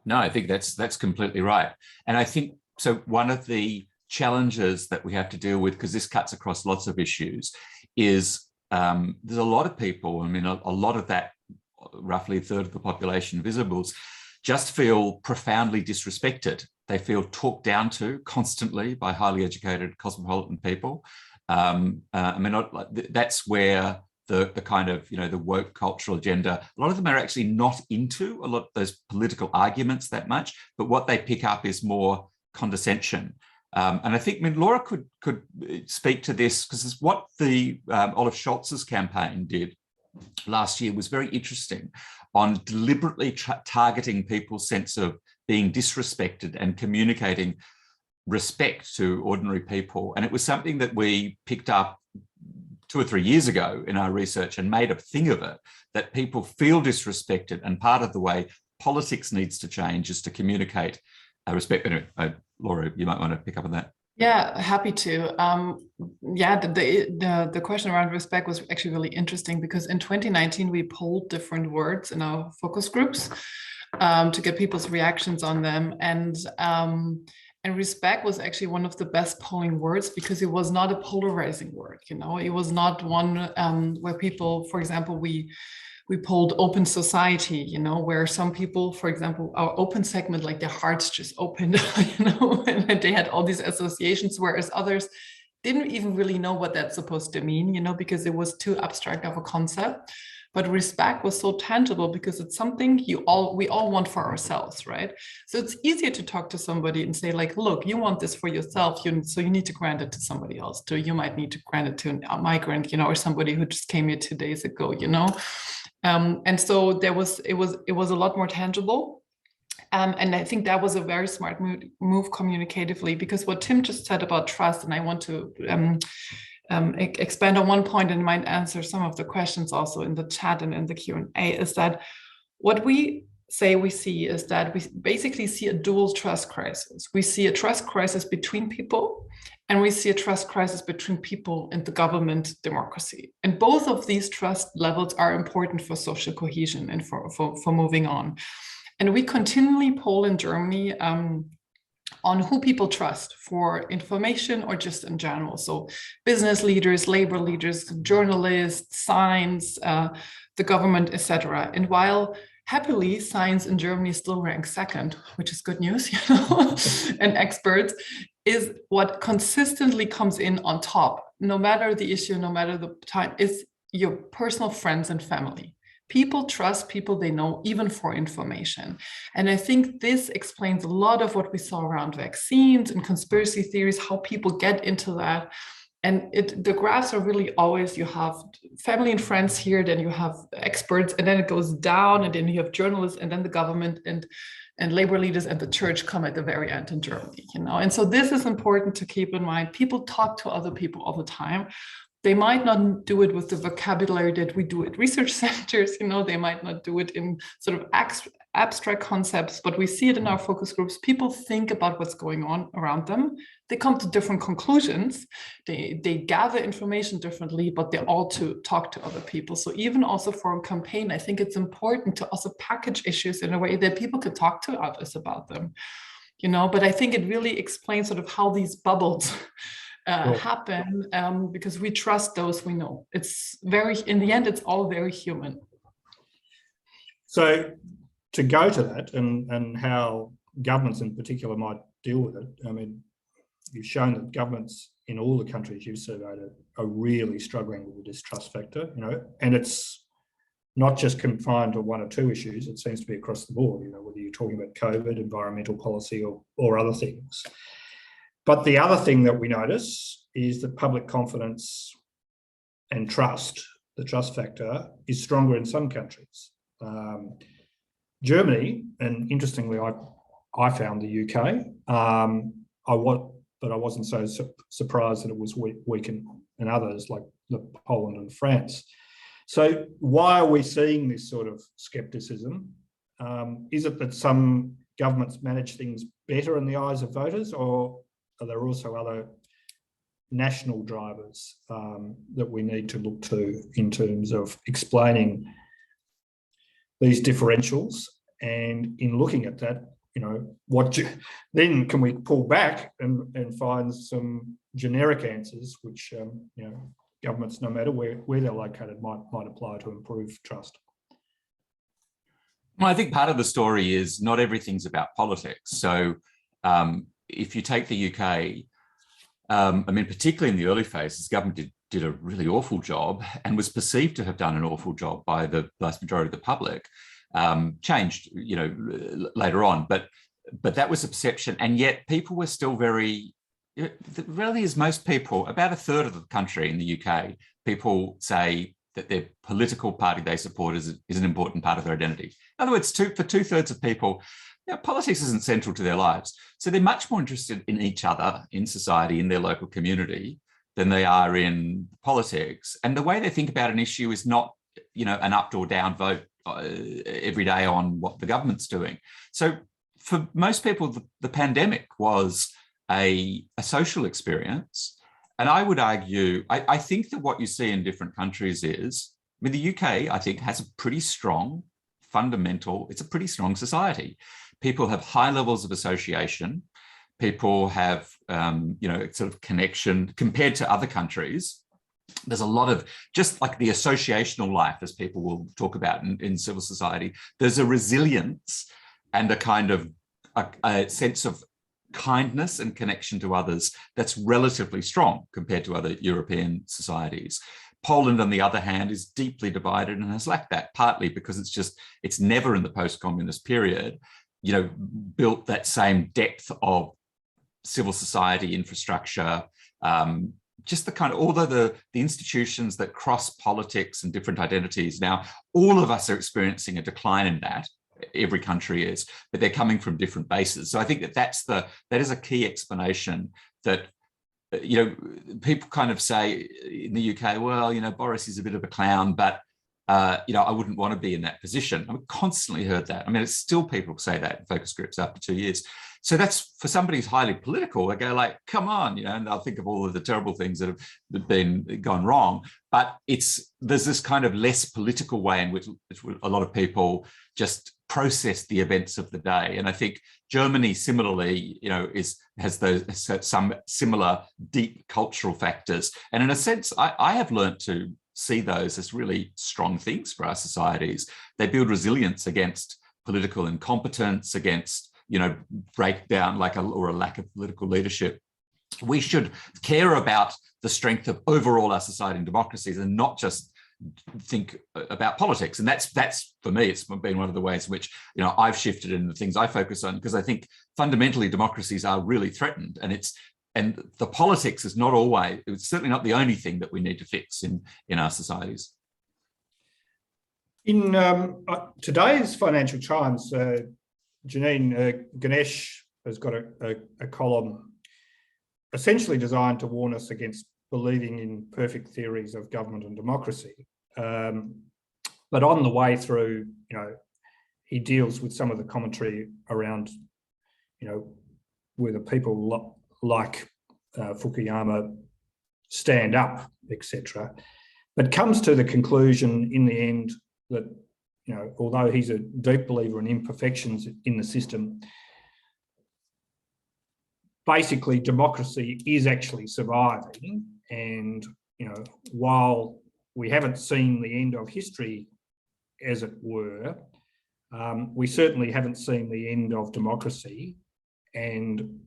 No, I think that's completely right. And I think, so one of the challenges that we have to deal with, because this cuts across lots of issues, is there's a lot of people, I mean, a lot of that, roughly a third of the population visibles, just feel profoundly disrespected. They feel talked down to constantly by highly educated cosmopolitan people. That's where the kind of, the woke cultural agenda, a lot of them are actually not into a lot of those political arguments that much, but what they pick up is more condescension. And I think, Laura could speak to this, because what the Olaf Scholz's campaign did last year was very interesting, on deliberately targeting people's sense of being disrespected and communicating respect to ordinary people. And it was something that we picked up 2 or 3 years ago in our research and made a thing of it, that people feel disrespected, and part of the way politics needs to change is to communicate respect. Anyway, Laura, you might want to pick up on that. Yeah, happy to. The question around respect was actually really interesting, because in 2019 we polled different words in our focus groups to get people's reactions on them, and respect was actually one of the best polling words, because it was not a polarizing word. It was not one where people, for example, we polled open society, where some people, for example, our open segment, like their hearts just opened, and they had all these associations, whereas others didn't even really know what that's supposed to mean, because it was too abstract of a concept. But respect was so tangible, because it's something we all want for ourselves, right? So it's easier to talk to somebody and say, like, look, you want this for yourself, so you need to grant it to somebody else. So you might need to grant it to a migrant, or somebody who just came here 2 days ago, and so it was a lot more tangible. And I think that was a very smart move communicatively, because what Tim just said about trust, and I want to expand on one point and might answer some of the questions also in the chat and in the Q&A, is that what we see is that we basically see a dual trust crisis. We see a trust crisis between people, and we see a trust crisis between people and the government democracy. And both of these trust levels are important for social cohesion and for moving on. And we continually poll in Germany on who people trust for information or just in general. So business leaders, labor leaders, journalists, science, the government, etc. And while happily science in Germany still ranks second, which is good news, and experts, is what consistently comes in on top, no matter the issue, no matter the time, is your personal friends and family. People trust people they know, even for information. And I think this explains a lot of what we saw around vaccines and conspiracy theories, how people get into that. And the graphs are really always, you have family and friends here, then you have experts, and then it goes down, and then you have journalists, and then the government and labor leaders and the church come at the very end in Germany, And so this is important to keep in mind. People talk to other people all the time. They might not do it with the vocabulary that we do at research centers, they might not do it in sort of abstract concepts, but we see it in our focus groups. People think about what's going on around them. They come to different conclusions. They gather information differently, but they all talk to other people. So even also for a campaign, I think it's important to also package issues in a way that people can talk to others about them, but I think it really explains sort of how these bubbles happen, because we trust those we know. In the end, it's all very human. So to go to that and how governments in particular might deal with it, I mean, you've shown that governments in all the countries you've surveyed are really struggling with the distrust factor, and it's not just confined to 1 or 2 issues. It seems to be across the board, whether you're talking about COVID, environmental policy, or other things. But the other thing that we notice is that public confidence and trust, the trust factor, is stronger in some countries. Germany, and interestingly, I I found the UK. But I wasn't so surprised that it was weak in others like Poland and France. So why are we seeing this sort of scepticism? Is it that some governments manage things better in the eyes of voters, or are there also other national drivers that we need to look to in terms of explaining these differentials? And in looking at that, then can we pull back and find some generic answers which governments, no matter where they're located, might apply to improve trust? Well, I think part of the story is not everything's about politics. So if you take the UK, particularly in the early phases, government did a really awful job and was perceived to have done an awful job by the vast majority of the public. Changed, later on, but that was a perception, and yet people were still very. Really, as most people, about a third of the country in the UK, people say that their political party they support is an important part of their identity. In other words, for 2/3 of people, politics isn't central to their lives, so they're much more interested in each other, in society, in their local community, than they are in politics. And the way they think about an issue is not, an up or down vote every day on what the government's doing. So for most people, the pandemic was a social experience. And I would argue, I think that what you see in different countries is, the UK, I think, has a pretty strong it's a pretty strong society. People have high levels of association. People have, sort of connection compared to other countries. There's a lot of, just like the associational life, as people will talk about in civil society, there's a resilience and a kind of a sense of kindness and connection to others that's relatively strong compared to other European societies. Poland, on the other hand, is deeply divided and has lacked that, partly because it's never in the post-communist period, built that same depth of civil society infrastructure, just the kind of, although the institutions that cross politics and different identities, now all of us are experiencing a decline in that. Every country is, but they're coming from different bases. So I think that is a key explanation that, people kind of say in the UK, well, Boris is a bit of a clown, but I wouldn't want to be in that position. I've constantly heard that. It's still people say that in focus groups after 2 years. So that's, for somebody who's highly political, they go like, come on, and they'll think of all of the terrible things that have gone wrong. But there's this kind of less political way in which a lot of people just process the events of the day. And I think Germany similarly, has some similar deep cultural factors. And in a sense, I have learned to see those as really strong things for our societies. They build resilience against political incompetence, against breakdown or a lack of political leadership. We should care about the strength of overall our society and democracies, and not just think about politics. And that's for me, it's been one of the ways in which I've shifted in the things I focus on, because I think fundamentally democracies are really threatened, and the politics is it's certainly not the only thing that we need to fix in our societies. In today's Financial Times, Janine Ganesh has got a column essentially designed to warn us against believing in perfect theories of government and democracy. But on the way through, he deals with some of the commentary around, whether people like Fukuyama stand up, etc. But comes to the conclusion in the end that, although he's a deep believer in imperfections in the system, basically democracy is actually surviving. And, while we haven't seen the end of history, as it were, we certainly haven't seen the end of democracy. And,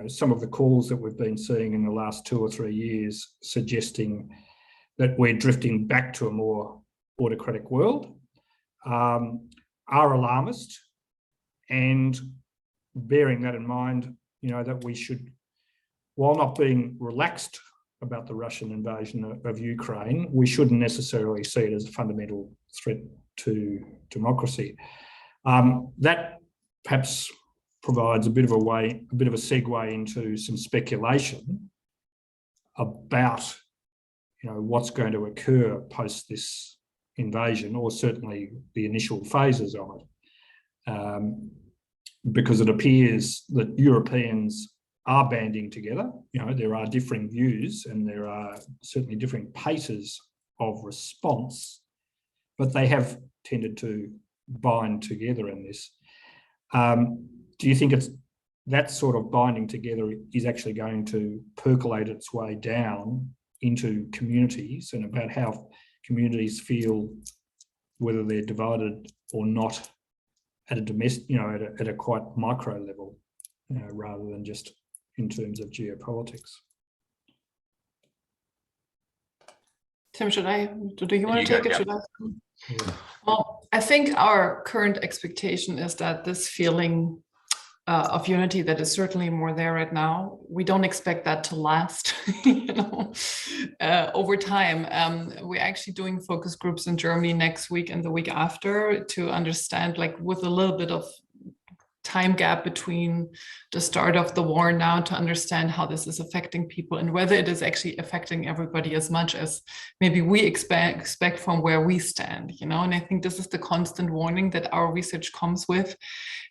some of the calls that we've been seeing in the last 2 or 3 years suggesting that we're drifting back to a more autocratic world are alarmist. And bearing that in mind, that we should, while not being relaxed about the Russian invasion of Ukraine, we shouldn't necessarily see it as a fundamental threat to democracy. That perhaps provides a bit of a segue into some speculation about, what's going to occur post this invasion, or certainly the initial phases of it, because it appears that Europeans are banding together. There are differing views and there are certainly different paces of response, but they have tended to bind together in this. Do you think it's that sort of binding together is actually going to percolate its way down into communities, and about how communities feel, whether they're divided or not, at a domestic, at a quite micro level, rather than just in terms of geopolitics? Tim, do you want to take it? Yeah. Well, I think our current expectation is that this feeling of unity that is certainly more there right now, we don't expect that to last, over time. We're actually doing focus groups in Germany next week and the week after to understand, like, with a little bit of time gap between the start of the war now, to understand how this is affecting people and whether it is actually affecting everybody as much as maybe we expect from where we stand, and I think this is the constant warning that our research comes with.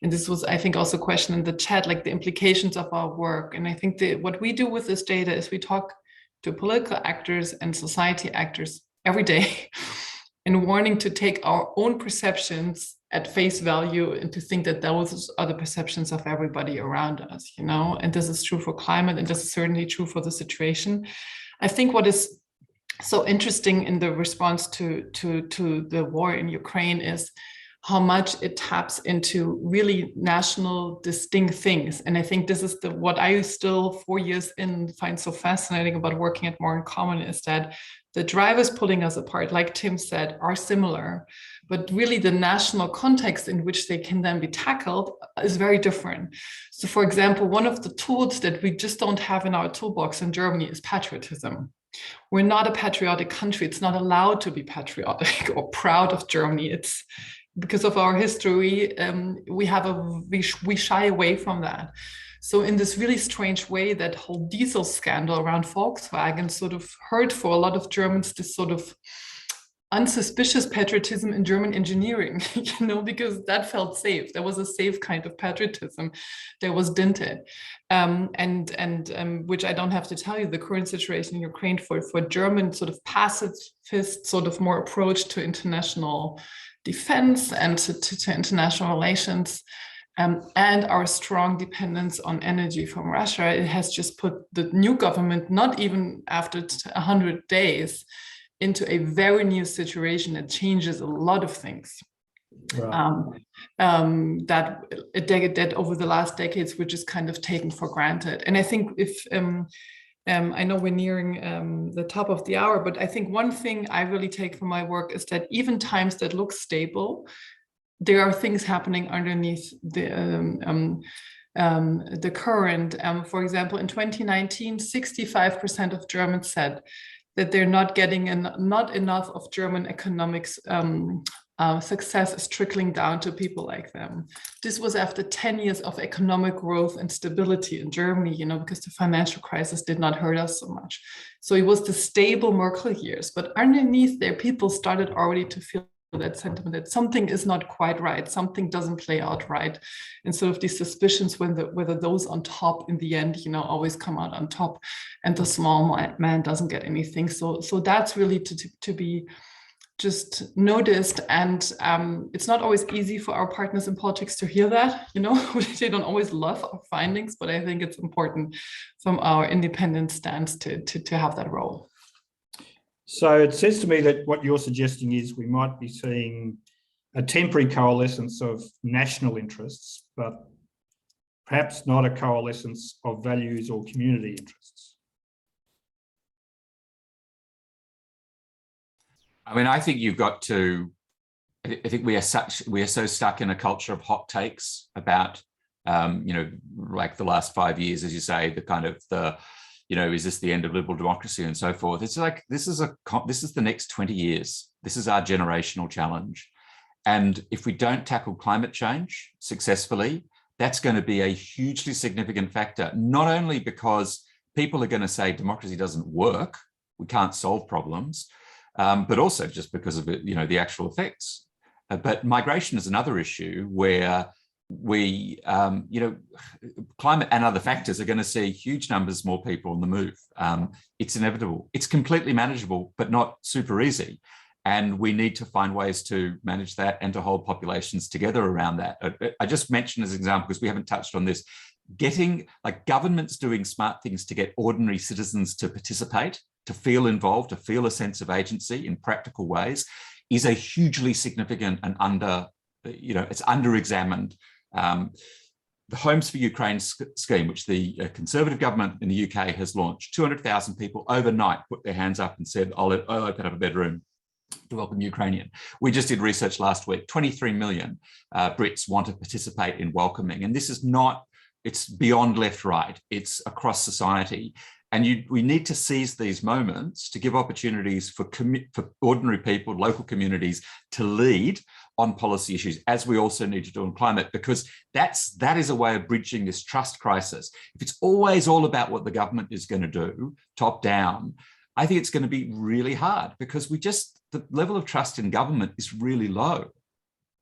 And this was, I think, also a question in the chat, like the implications of our work. And I think what we do with this data is we talk to political actors and society actors every day and warning to take our own perceptions at face value and to think that those are the perceptions of everybody around us, and this is true for climate, and this is certainly true for the situation. I think what is so interesting in the response to the war in Ukraine is how much it taps into really national distinct things. And I think this is what I still 4 years in find so fascinating about working at More in Common, is that the drivers pulling us apart, like Tim said, are similar, but really the national context in which they can then be tackled is very different. So for example, one of the tools that we just don't have in our toolbox in Germany is patriotism. We're not a patriotic country. It's not allowed to be patriotic or proud of Germany. It's because of our history, we shy away from that. So in this really strange way, that whole diesel scandal around Volkswagen sort of hurt for a lot of Germans this sort of unsuspicious patriotism in German engineering, because that felt safe. There was a safe kind of patriotism that was dinted. Which I don't have to tell you, the current situation in Ukraine for German sort of pacifist sort of more approach to international defense and to international relations, and our strong dependence on energy from Russia, it has just put the new government, not even after 100 days, into a very new situation that changes a lot of things. Right. That over the last decades were just kind of taken for granted. And I think if I know we're nearing the top of the hour, but I think one thing I really take from my work is that even times that look stable, there are things happening underneath the current. For example, in 2019, 65% of Germans said that they're not getting not enough of German economics success is trickling down to people like them. This was after 10 years of economic growth and stability in Germany, because the financial crisis did not hurt us so much. So it was the stable Merkel years, but underneath there, people started already to feel that sentiment that something is not quite right, something doesn't play out right, and sort of these suspicions whether those on top in the end, always come out on top, and the small man doesn't get anything. So that's really to be just noticed, and it's not always easy for our partners in politics to hear that. They don't always love our findings, but I think it's important from our independent stance to have that role. So it says to me that what you're suggesting is we might be seeing a temporary coalescence of national interests, but perhaps not a coalescence of values or community interests. I mean, I think you've got to, I think we are so stuck in a culture of hot takes about, like the last 5 years, as you say, the kind of is this the end of liberal democracy and so forth? It's like, this is the next 20 years. This is our generational challenge. And if we don't tackle climate change successfully, that's going to be a hugely significant factor, not only because people are going to say democracy doesn't work, we can't solve problems, but also just because of it, the actual effects. But migration is another issue where we, climate and other factors are going to see huge numbers more people on the move. It's inevitable. It's completely manageable, but not super easy. And we need to find ways to manage that and to hold populations together around that. I just mentioned as an example, because we haven't touched on this, getting governments doing smart things to get ordinary citizens to participate, to feel involved, to feel a sense of agency in practical ways is a hugely significant and it's under-examined. The Homes for Ukraine scheme, which the Conservative government in the UK has launched, 200,000 people overnight put their hands up and said, I'll open up a bedroom to welcome Ukrainian. We just did research last week, 23 million Brits want to participate in welcoming. And this is not, it's beyond left, right, it's across society. And we need to seize these moments to give opportunities for ordinary people, local communities to lead on policy issues, as we also need to do on climate, because that is a way of bridging this trust crisis. If it's always all about what the government is going to do, top down, I think it's going to be really hard because the level of trust in government is really low.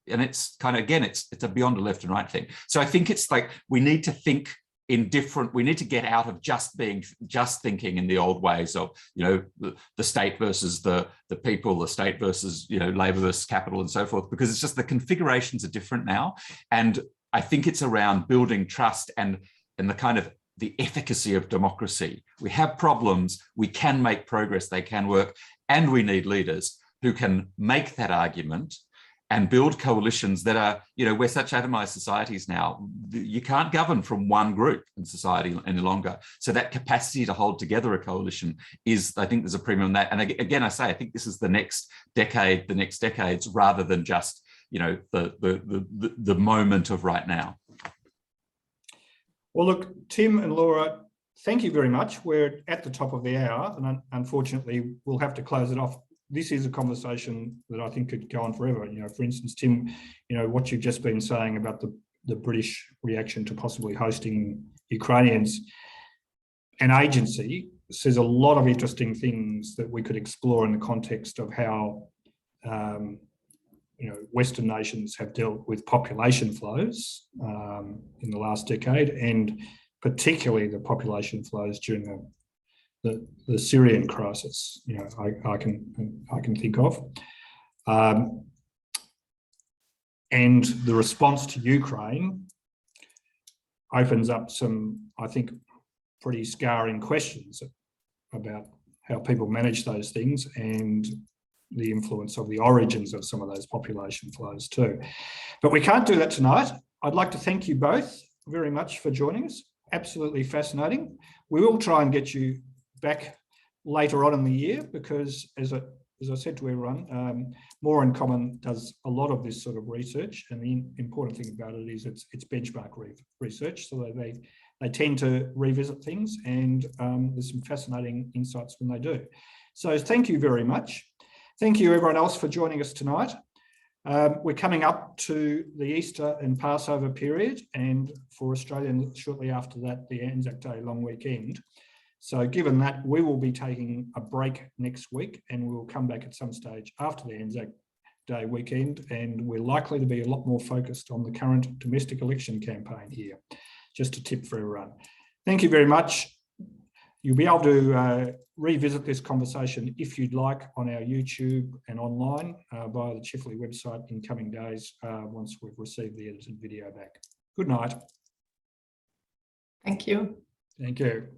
And it's kind of, again, it's a beyond a left and right thing. So I think it's we need to think we need to get out of just thinking in the old ways of, the state versus the people, the state versus, labor versus capital and so forth, because it's just the configurations are different now. And I think it's around building trust and the kind of the efficacy of democracy. We have problems, we can make progress, they can work, and we need leaders who can make that argument and build coalitions that are, we're such atomized societies now, you can't govern from one group in society any longer. So that capacity to hold together a coalition is, I think there's a premium on that. And again, I think this is the next decade, the next decades, rather than just, the moment of right now. Well, look, Tim and Laura, thank you very much. We're at the top of the hour, and unfortunately, we'll have to close it off. This is a conversation that I think could go on forever. For instance, Tim, what you've just been saying about the British reaction to possibly hosting Ukrainians, an agency says a lot of interesting things that we could explore in the context of how Western nations have dealt with population flows in the last decade, and particularly the population flows during the Syrian crisis, I can think of, and the response to Ukraine opens up some, I think, pretty scarring questions about how people manage those things and the influence of the origins of some of those population flows too. But we can't do that tonight. I'd like to thank you both very much for joining us. Absolutely fascinating. We will try and get you back later on in the year because, as I said to everyone, More in Common does a lot of this sort of research, and the important thing about it is it's benchmark research, so they tend to revisit things, and there's some fascinating insights when they do. So thank you very much. Thank you everyone else for joining us tonight. We're coming up to the Easter and Passover period, and for Australians shortly after that, the Anzac Day long weekend. So given that, we will be taking a break next week, and we'll come back at some stage after the Anzac Day weekend, and we're likely to be a lot more focused on the current domestic election campaign here. Just a tip for everyone. Thank you very much. You'll be able to revisit this conversation if you'd like on our YouTube and online via the Chifley website in coming days once we've received the edited video back. Good night. Thank you. Thank you.